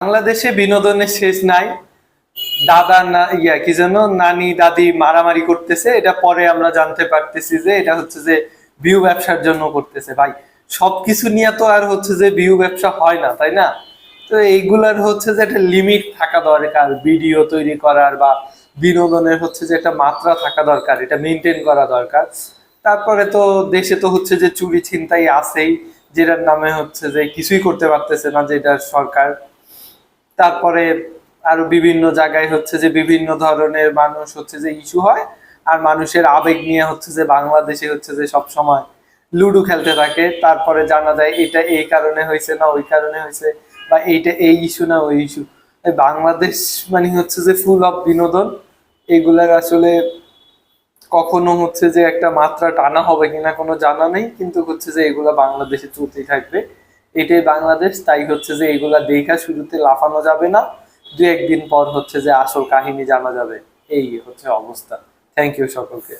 বাংলাদেশে বিনোদনের শেষ নাই। দাদা না কি যেন নানি দাদি মারামারি করতেছে, এটা পরে আমরা জানতে পারতেছি যে এটা হচ্ছে যে ভিউ ব্যবসার জন্য করতেছে। ভাই সবকিছু নিয়ে তো আর হচ্ছে যে ভিউ ব্যবসা হয় না, তাই না? তো এইগুলার হচ্ছে যে একটা লিমিট থাকা দরকার, ভিডিও তৈরি করার বা বিনোদনের হচ্ছে যে একটা মাত্রা থাকা দরকার, এটা মেনটেন করা দরকার। তারপরে তো দেশে তো হচ্ছে যে চুরি ছিনতাই আছেই, যেটার নামে হচ্ছে যে কিছুই করতে পারতেছে না যেটা সরকার। তারপরে আরো বিভিন্ন জায়গায় হচ্ছে যে বিভিন্ন ধরনের মানুষ হচ্ছে যে ইস্যু হয়, আর মানুষের আবেগ নিয়ে হচ্ছে যে বাংলাদেশে হচ্ছে যে সব সময় লুডো খেলতে থাকে। তারপরে জানা যায় এটা এই কারণে হয়েছে না ওই কারণে হয়েছে, বা এইটা এই ইস্যু না ওই ইস্যু। বাংলাদেশ মানে হচ্ছে যে ফুল অফ বিনোদন। এগুলার আসলে কখনো হচ্ছে যে একটা মাত্রা টানা হবে কিনা কোনো জানা নেই, কিন্তু হচ্ছে যে এগুলা বাংলাদেশে চলতেই থাকবে। এটাই বাংলাদেশ, তাই হচ্ছে যে এগুলা দেখা শুরুতে লাফানো যাবে না, দু একদিন পর হচ্ছে যে আসল কাহিনী জানা যাবে। এই হচ্ছে অবস্থা। থ্যাংক ইউ সকলকে।